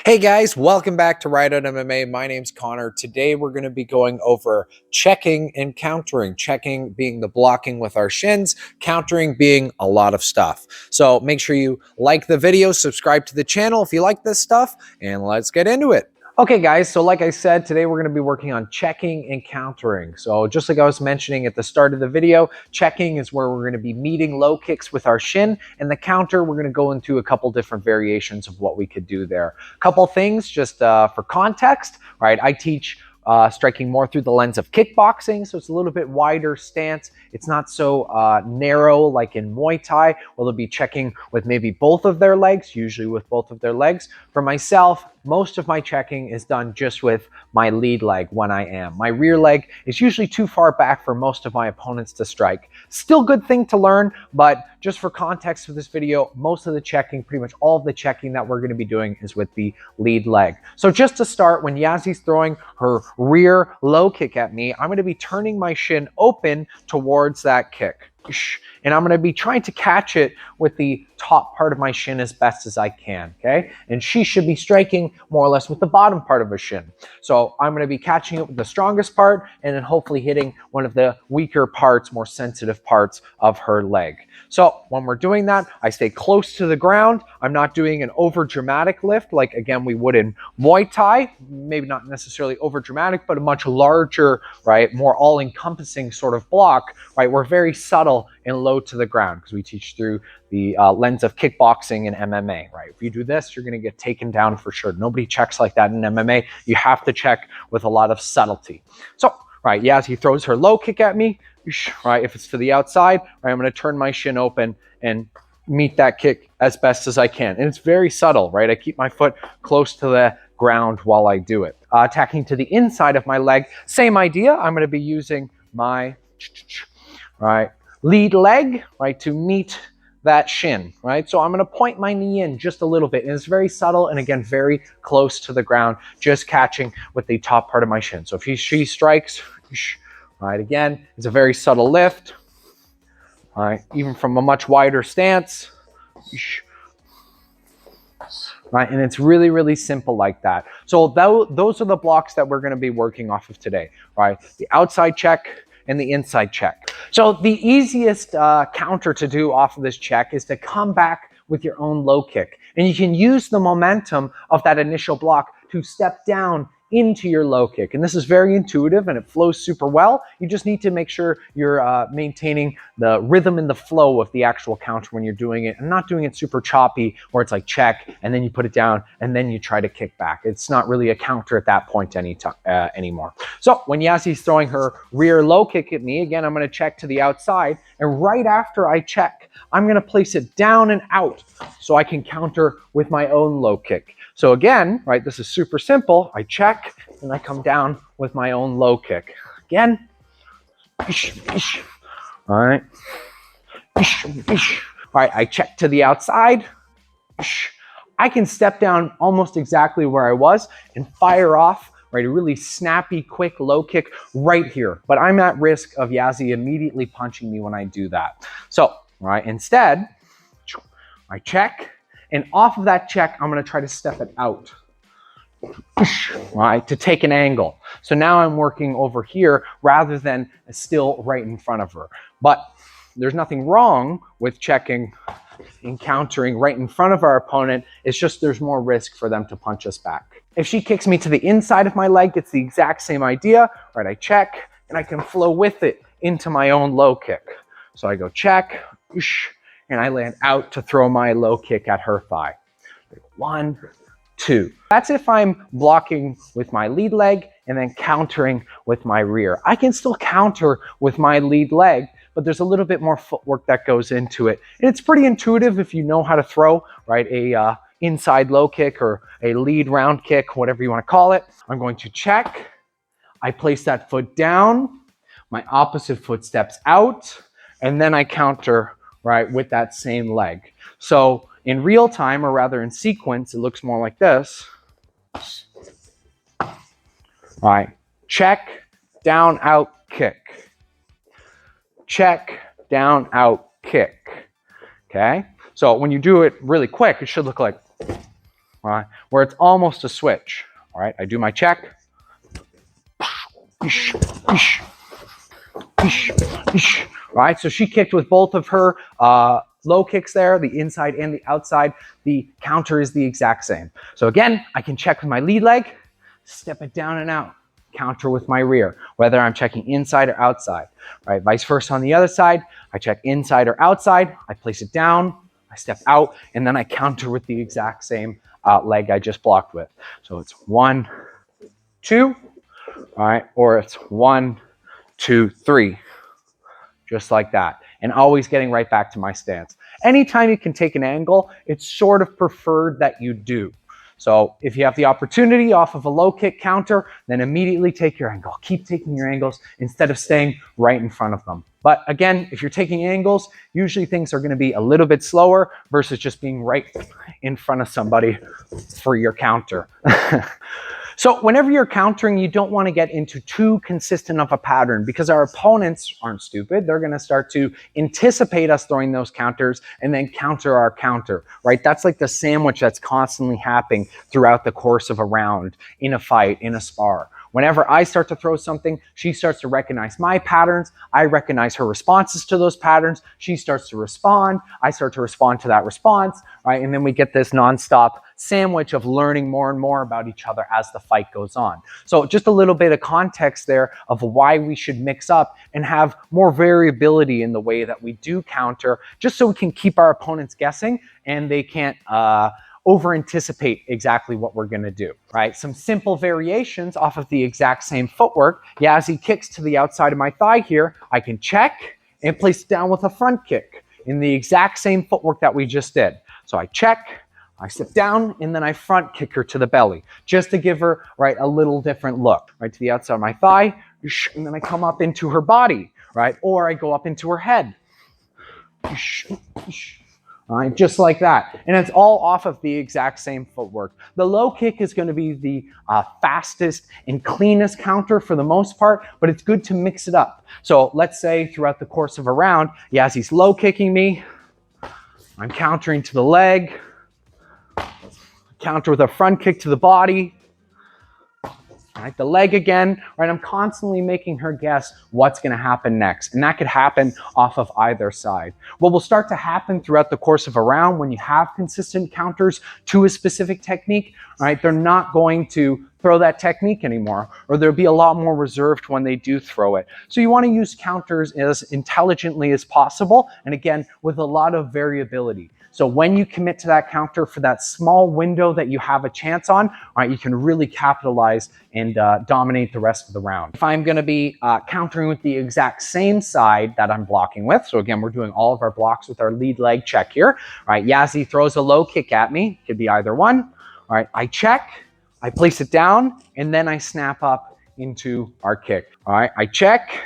Hey guys, welcome back to Ride Out MMA. My name's Connor. Today we're going to be going over checking and countering. Checking being the blocking with our shins, countering being a lot of stuff. So make sure you like the video, subscribe to the channel if you like this stuff, and let's get into it. Okay guys, so like I said, today we're going to be working on checking and countering. So just like I was mentioning at the start of the video, checking is where we're going to be meeting low kicks with our shin, and the counter, we're going to go into a couple different variations of what we could do there. A couple things just for context, right? I teach striking more through the lens of kickboxing, so it's a little bit wider stance. It's not so narrow like in Muay Thai, where they'll be checking with maybe both of their legs, usually with both of their legs. For myself, most of my checking is done just with my lead leg when I am. My rear leg is usually too far back for most of my opponents to strike. Still good thing to learn, but just for context for this video, most of the checking, pretty much all of the checking that we're going to be doing is with the lead leg. So just to start, when Yazzy's throwing her rear low kick at me, I'm going to be turning my shin open towards that kick. And I'm going to be trying to catch it with the top part of my shin as best as I can, okay? And she should be striking more or less with the bottom part of her shin. So I'm going to be catching it with the strongest part and then hopefully hitting one of the weaker parts, more sensitive parts of her leg. So when we're doing that, I stay close to the ground. I'm not doing an over dramatic lift like, again, we would in Muay Thai. Maybe not necessarily over dramatic, but a much larger, right, more all-encompassing sort of block, right? We're very subtle and low to the ground because we teach through the lens of kickboxing and MMA, right? If you do this, you're going to get taken down for sure. Nobody checks like that in MMA. You have to check with a lot of subtlety. So, right, yeah, as he throws her low kick at me, right, if it's to the outside, right, I'm going to turn my shin open and meet that kick as best as I can. And it's very subtle, right? I keep my foot close to the ground while I do it. Attacking to the inside of my leg, same idea. I'm going to be using my, right, lead leg, right, to meet that shin, right? So I'm going to point my knee in just a little bit, and it's very subtle and again very close to the ground, just catching with the top part of my shin. So if she strikes, right, again, it's a very subtle lift, right, even from a much wider stance, right, and it's really, really simple like that. So those are the blocks that we're going to be working off of today, right? The outside check and the inside check. So the easiest counter to do off of this check is to come back with your own low kick. And you can use the momentum of that initial block to step down into your low kick. And this is very intuitive and it flows super well. You just need to make sure you're maintaining the rhythm and the flow of the actual counter when you're doing it and not doing it super choppy where it's like check and then you put it down and then you try to kick back. It's not really a counter at that point anymore. So when Yazzy's throwing her rear low kick at me, again, I'm going to check to the outside, and right after I check, I'm going to place it down and out so I can counter with my own low kick. So again, right, this is super simple. I check and I come down with my own low kick. Again, all right, all right, I check to the outside. I can step down almost exactly where I was and fire off, right, a really snappy, quick low kick right here. But I'm at risk of Yazzie immediately punching me when I do that. So, right, instead, I check, and off of that check, I'm going to try to step it out, right, to take an angle. So now I'm working over here rather than still right in front of her. But there's nothing wrong with checking and countering right in front of our opponent. It's just there's more risk for them to punch us back. If she kicks me to the inside of my leg, it's the exact same idea, right? I check and I can flow with it into my own low kick. So I go check, and I land out to throw my low kick at her thigh. 1, 2. That's if I'm blocking with my lead leg and then countering with my rear. I can still counter with my lead leg, but there's a little bit more footwork that goes into it. And it's pretty intuitive if you know how to throw, right, a inside low kick or a lead round kick, whatever you want to call it. I'm going to check. I place that foot down. My opposite foot steps out, and then I counter, right, with that same leg. So in real time, or rather in sequence, it looks more like this. Right, check, down, out, kick. Check, down, out, kick. Okay, so when you do it really quick, it should look like all right, where it's almost a switch. All right, I do my check. Right, so she kicked with both of her low kicks there, the inside and the outside. The counter is the exact same. So again, I can check with my lead leg, step it down and out, counter with my rear, whether I'm checking inside or outside. Right, vice versa on the other side. I check inside or outside, I place it down, I step out, and then I counter with the exact same leg I just blocked with. So it's 1, 2, all right, or it's 1, 2, 3, just like that, and always getting right back to my stance. Anytime you can take an angle, it's sort of preferred that you do. So if you have the opportunity off of a low kick counter, then immediately take your angle. Keep taking your angles instead of staying right in front of them. But again, if you're taking angles, usually things are going to be a little bit slower versus just being right in front of somebody for your counter. So whenever you're countering, you don't want to get into too consistent of a pattern because our opponents aren't stupid. They're going to start to anticipate us throwing those counters and then counter our counter, right? That's like the sandwich that's constantly happening throughout the course of a round, in a fight, in a spar. Whenever I start to throw something, she starts to recognize my patterns. I recognize her responses to those patterns. She starts to respond. I start to respond to that response, right? And then we get this nonstop sandwich of learning more and more about each other as the fight goes on. So just a little bit of context there of why we should mix up and have more variability in the way that we do counter, just so we can keep our opponents guessing and they can't over anticipate exactly what we're going to do, right? Some simple variations off of the exact same footwork. Yeah, as he kicks to the outside of my thigh here, I can check and place it down with a front kick in the exact same footwork that we just did. So I check, I sit down, and then I front kick her to the belly, just to give her, right, a little different look, right, to the outside of my thigh, and then I come up into her body, right, or I go up into her head. All right, just like that. And it's all off of the exact same footwork. The low kick is going to be the fastest and cleanest counter for the most part, but it's good to mix it up. So let's say throughout the course of a round, as he's low kicking me, I'm countering to the leg, counter with a front kick to the body, right, the leg again, right? I'm constantly making her guess what's going to happen next. And that could happen off of either side. What will start to happen throughout the course of a round when you have consistent counters to a specific technique, right? They're not going to throw that technique anymore, or they'll be a lot more reserved when they do throw it. So you want to use counters as intelligently as possible, and again, with a lot of variability. So when you commit to that counter for that small window that you have a chance on, right, you can really capitalize and dominate the rest of the round. If I'm going to be countering with the exact same side that I'm blocking with, so again, we're doing all of our blocks with our lead leg check here, right? Yazzie throws a low kick at me, could be either one. All right, I check, I place it down, and then I snap up into our kick. All right, I check,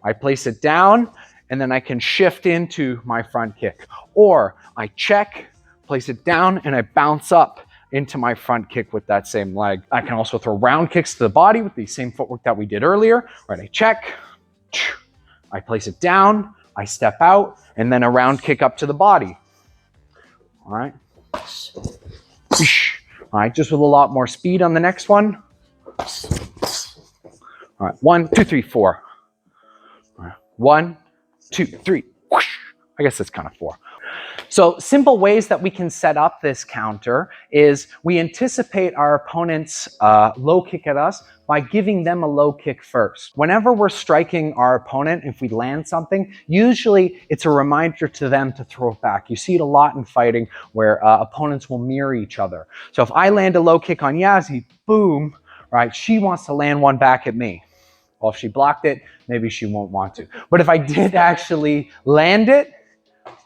I place it down, and then I can shift into my front kick. Or I check, place it down, and I bounce up into my front kick with that same leg. I can also throw round kicks to the body with the same footwork that we did earlier. Right, I check, I place it down, I step out, and then a round kick up to the body. All right. All right, just with a lot more speed on the next one. All right, 1, 2, 3, 4. All right, 1, 2, 3. Whoosh. I guess that's kind of 4. So simple ways that we can set up this counter is we anticipate our opponent's low kick at us by giving them a low kick first. Whenever we're striking our opponent, if we land something, usually it's a reminder to them to throw it back. You see it a lot in fighting where opponents will mirror each other. So if I land a low kick on Yazzie, boom, right, she wants to land one back at me. Well, if she blocked it, maybe she won't want to. But if I did actually land it,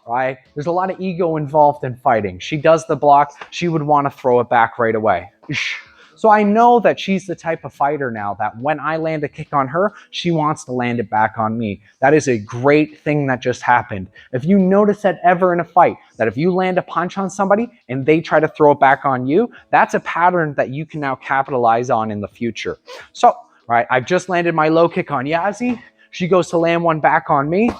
right, there's a lot of ego involved in fighting. She does the block, she would want to throw it back right away. So I know that she's the type of fighter now that when I land a kick on her, she wants to land it back on me. That is a great thing that just happened. If you notice that ever in a fight, that if you land a punch on somebody and they try to throw it back on you, that's a pattern that you can now capitalize on in the future. So, right, I've just landed my low kick on Yazzie. She goes to land one back on me.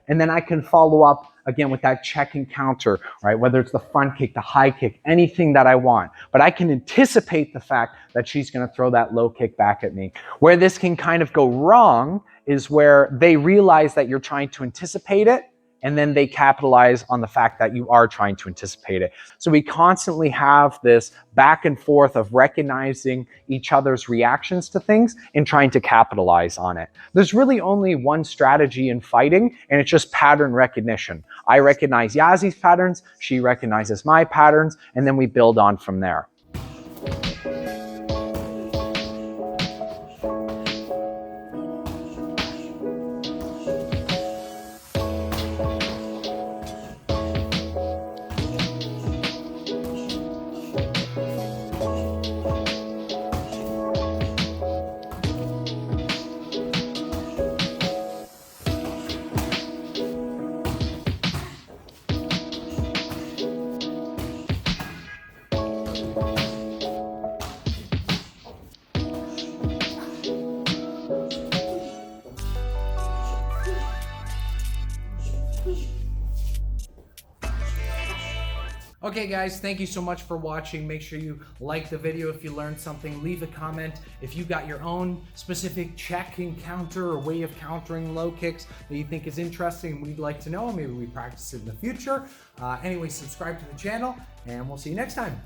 And then I can follow up again, with that check and counter, right? Whether it's the front kick, the high kick, anything that I want. But I can anticipate the fact that she's going to throw that low kick back at me. Where this can kind of go wrong is where they realize that you're trying to anticipate it, and then they capitalize on the fact that you are trying to anticipate it. So we constantly have this back and forth of recognizing each other's reactions to things and trying to capitalize on it. There's really only one strategy in fighting, and it's just pattern recognition. I recognize Yazi's patterns, she recognizes my patterns, and then we build on from there. Okay guys, thank you so much for watching. Make sure you like the video if you learned something. Leave a comment if you got your own specific check and counter or way of countering low kicks that you think is interesting and we'd like to know. Maybe we practice it in the future. Anyway, subscribe to the channel and we'll see you next time.